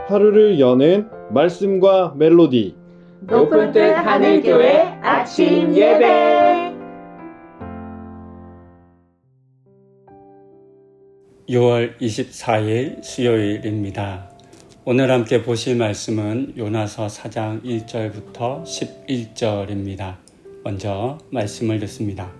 하루를 여는 말씀과 멜로디. 높은 뜻 하늘교회 아침 예배. 6월 24일 수요일입니다. 오늘 함께 보실 말씀은 요나서 4장 1절부터 11절입니다. 먼저 말씀을 듣습니다.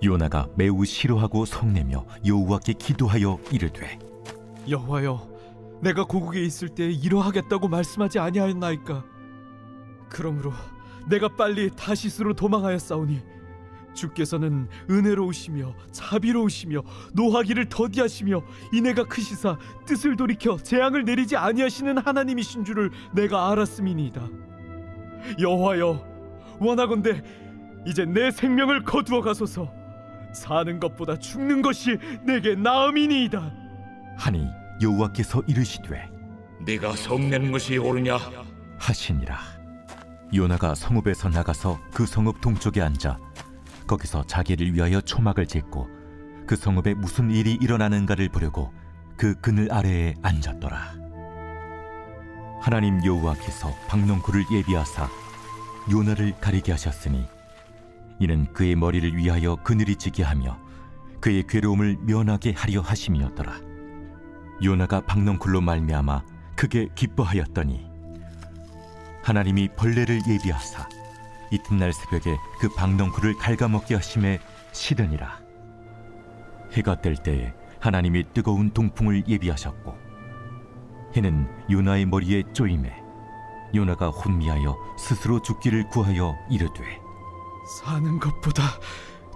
요나가 매우 싫어하고 성내며 여호와께 기도하여 이르되, 여호와여, 내가 고국에 있을 때 이러하겠다고 말씀하지 아니하였나이까? 그러므로 내가 빨리 다시스로 도망하였사오니 주께서는 은혜로우시며 자비로우시며 노하기를 더디하시며 인애가 크시사 뜻을 돌이켜 재앙을 내리지 아니하시는 하나님이신 줄을 내가 알았음이니이다. 여호와여, 원하건대 이제 내 생명을 거두어 가소서. 사는 것보다 죽는 것이 내게 나음이니이다. 하니 여호와께서 이르시되, 네가 성내는 것이 옳으냐? 하시니라. 요나가 성읍에서 나가서 그 성읍 동쪽에 앉아 거기서 자기를 위하여 초막을 짓고 그 성읍에 무슨 일이 일어나는가를 보려고 그 그늘 아래에 앉았더라. 하나님 여호와께서 박농쿨을 예비하사 요나를 가리게 하셨으니 이는 그의 머리를 위하여 그늘이 지게 하며 그의 괴로움을 면하게 하려 하심이었더라. 요나가 박농쿨로 말미암아 크게 기뻐하였더니 하나님이 벌레를 예비하사 이튿날 새벽에 그 박농쿨을 갉아먹게 하심에 시드니라. 해가 뜰 때에 하나님이 뜨거운 동풍을 예비하셨고 해는 요나의 머리에 쪼임에 요나가 혼미하여 스스로 죽기를 구하여 이르되, 사는 것보다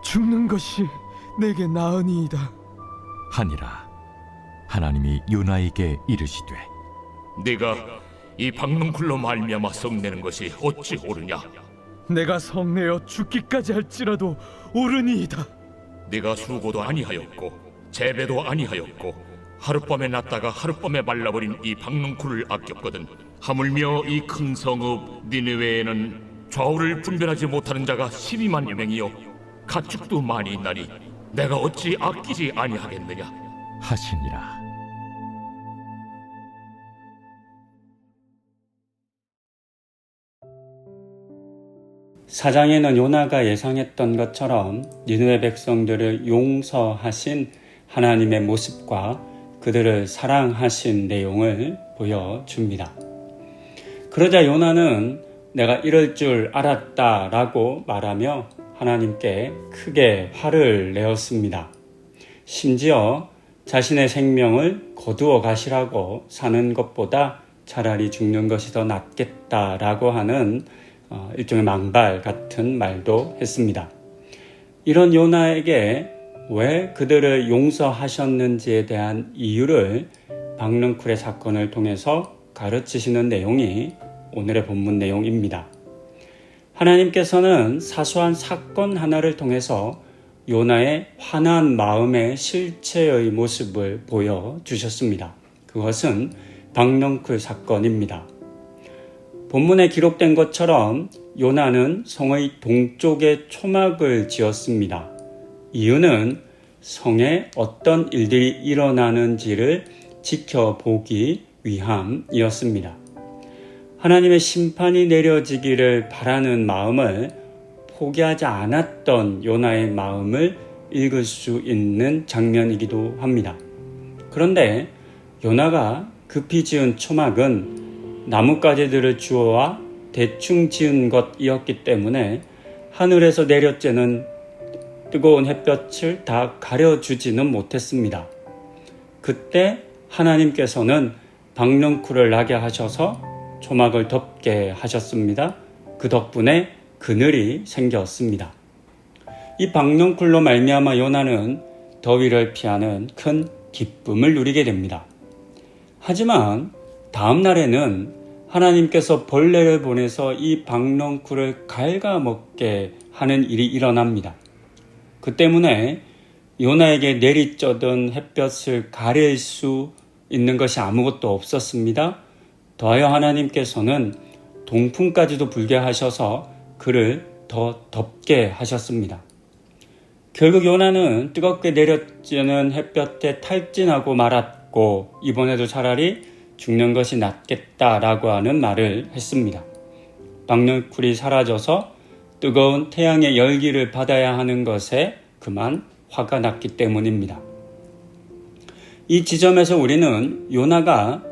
죽는 것이 내게 나으니이다. 하니라. 하나님이 요나에게 이르시되, 네가 이 박농쿨로 말미암아 성내는 것이 어찌 옳으냐? 내가 성내어 죽기까지 할지라도 옳으니이다. 네가 수고도 아니하였고 재배도 아니하였고 하룻밤에 났다가 하룻밤에 말라버린 이 박농쿨을 아꼈거든. 하물며 이 큰 성읍 니느웨에는 좌우를 분별하지 못하는 자가 12만 명이요 가축도 많이 있나니 내가 어찌 아끼지 아니하겠느냐? 하시니라. 사장에는 요나가 예상했던 것처럼 니느웨 백성들을 용서하신 하나님의 모습과 그들을 사랑하신 내용을 보여줍니다. 그러자 요나는 내가 이럴 줄 알았다라고 말하며 하나님께 크게 화를 내었습니다. 심지어 자신의 생명을 거두어 가시라고 사는 것보다 차라리 죽는 것이 더 낫겠다라고 하는 일종의 망발 같은 말도 했습니다. 이런 요나에게 왜 그들을 용서하셨는지에 대한 이유를 박농쿨의 사건을 통해서 가르치시는 내용이 오늘의 본문 내용입니다. 하나님께서는 사소한 사건 하나를 통해서 요나의 환한 마음의 실체의 모습을 보여주셨습니다. 그것은 박농쿨 사건입니다. 본문에 기록된 것처럼 요나는 성의 동쪽에 초막을 지었습니다. 이유는 성에 어떤 일들이 일어나는지를 지켜보기 위함이었습니다. 하나님의 심판이 내려지기를 바라는 마음을 포기하지 않았던 요나의 마음을 읽을 수 있는 장면이기도 합니다. 그런데 요나가 급히 지은 초막은 나뭇가지들을 주워와 대충 지은 것이었기 때문에 하늘에서 내려쬐는 뜨거운 햇볕을 다 가려주지는 못했습니다. 그때 하나님께서는 박농쿨을 나게 하셔서 초막을 덮게 하셨습니다. 그 덕분에 그늘이 생겼습니다. 이 박농쿨로 말미암아 요나는 더위를 피하는 큰 기쁨을 누리게 됩니다. 하지만 다음 날에는 하나님께서 벌레를 보내서 이 박농쿨을 갉아먹게 하는 일이 일어납니다. 그 때문에 요나에게 내리쬐던 햇볕을 가릴 수 있는 것이 아무것도 없었습니다. 더하여 하나님께서는 동풍까지도 불게 하셔서 그를 더 덥게 하셨습니다. 결국 요나는 뜨겁게 내려지는 햇볕에 탈진하고 말았고 이번에도 차라리 죽는 것이 낫겠다라고 하는 말을 했습니다. 박넝쿨이 사라져서 뜨거운 태양의 열기를 받아야 하는 것에 그만 화가 났기 때문입니다. 이 지점에서 우리는 요나가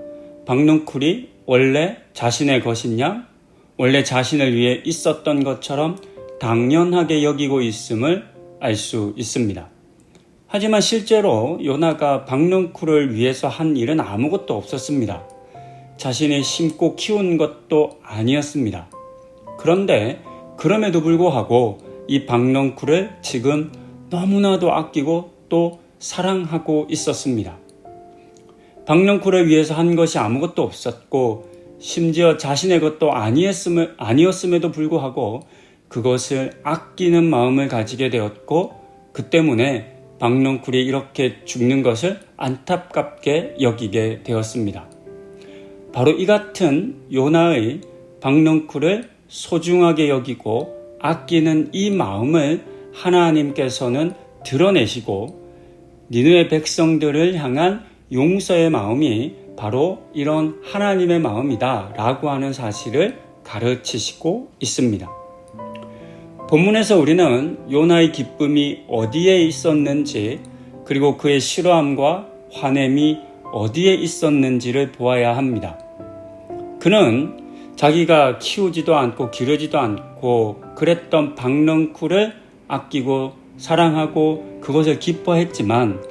박넝쿨이 원래 자신의 것이냐, 원래 자신을 위해 있었던 것처럼 당연하게 여기고 있음을 알 수 있습니다. 하지만 실제로 요나가 박넝쿨을 위해서 한 일은 아무것도 없었습니다. 자신이 심고 키운 것도 아니었습니다. 그런데 그럼에도 불구하고 이 박넝쿨을 지금 너무나도 아끼고 또 사랑하고 있었습니다. 박넝쿨을 위해서 한 것이 아무것도 없었고 심지어 자신의 것도 아니었음에도 불구하고 그것을 아끼는 마음을 가지게 되었고 그 때문에 박넝쿨이 이렇게 죽는 것을 안타깝게 여기게 되었습니다. 바로 이 같은 요나의 박넝쿨을 소중하게 여기고 아끼는 이 마음을 하나님께서는 드러내시고 니느웨 백성들을 향한 용서의 마음이 바로 이런 하나님의 마음이다 라고 하는 사실을 가르치시고 있습니다. 본문에서 우리는 요나의 기쁨이 어디에 있었는지 그리고 그의 싫어함과 화냄이 어디에 있었는지를 보아야 합니다. 그는 자기가 키우지도 않고 기르지도 않고 그랬던 박넝쿨을 아끼고 사랑하고 그것을 기뻐했지만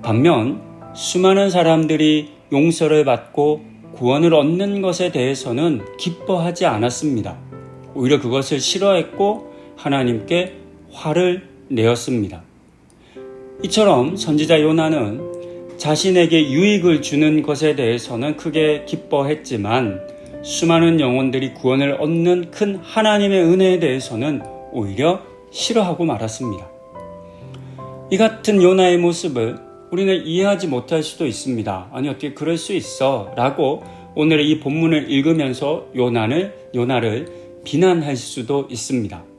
반면 수많은 사람들이 용서를 받고 구원을 얻는 것에 대해서는 기뻐하지 않았습니다. 오히려 그것을 싫어했고 하나님께 화를 내었습니다. 이처럼 선지자 요나는 자신에게 유익을 주는 것에 대해서는 크게 기뻐했지만 수많은 영혼들이 구원을 얻는 큰 하나님의 은혜에 대해서는 오히려 싫어하고 말았습니다. 이 같은 요나의 모습을 우리는 이해하지 못할 수도 있습니다. 아니 어떻게 그럴 수 있어? 라고 오늘 이 본문을 읽으면서 요나를 비난할 수도 있습니다.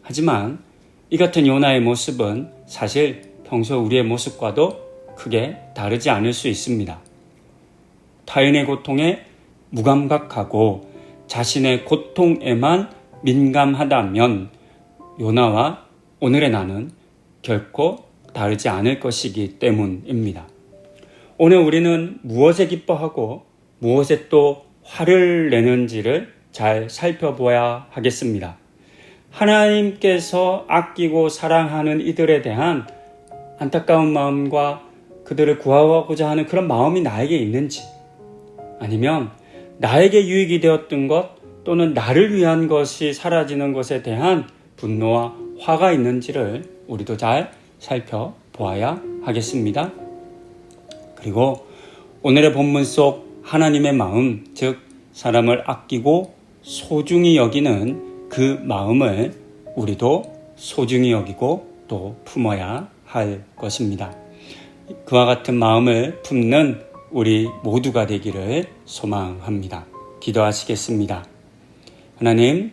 하지만 이 같은 요나의 모습은 사실 평소 우리의 모습과도 크게 다르지 않을 수 있습니다. 타인의 고통에 무감각하고 자신의 고통에만 민감하다면 요나와 오늘의 나는 결코 다르지 않을 것이기 때문입니다. 오늘 우리는 무엇에 기뻐하고 무엇에 또 화를 내는지를 잘 살펴보아야 하겠습니다. 하나님께서 아끼고 사랑하는 이들에 대한 안타까운 마음과 그들을 구하고자 하는 그런 마음이 나에게 있는지 아니면 나에게 유익이 되었던 것 또는 나를 위한 것이 사라지는 것에 대한 분노와 화가 있는지를 우리도 잘 살펴보아야 하겠습니다. 그리고 오늘의 본문 속 하나님의 마음, 즉 사람을 아끼고 소중히 여기는 그 마음을 우리도 소중히 여기고 또 품어야 할 것입니다. 그와 같은 마음을 품는 우리 모두가 되기를 소망합니다. 기도하시겠습니다. 하나님,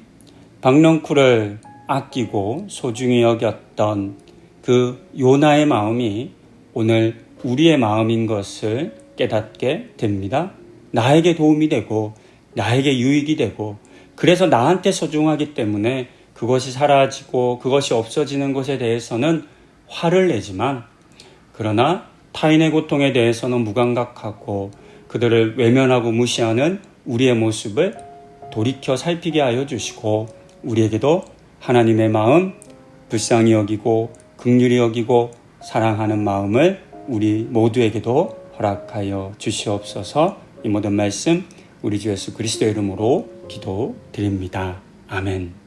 박넝쿨을 아끼고 소중히 여겼던 그 요나의 마음이 오늘 우리의 마음인 것을 깨닫게 됩니다. 나에게 도움이 되고 나에게 유익이 되고 그래서 나한테 소중하기 때문에 그것이 사라지고 그것이 없어지는 것에 대해서는 화를 내지만 그러나 타인의 고통에 대해서는 무감각하고 그들을 외면하고 무시하는 우리의 모습을 돌이켜 살피게 하여 주시고 우리에게도 하나님의 마음 불쌍히 여기고 긍휼히 여기고 사랑하는 마음을 우리 모두에게도 허락하여 주시옵소서. 이 모든 말씀 우리 주 예수 그리스도의 이름으로 기도드립니다. 아멘.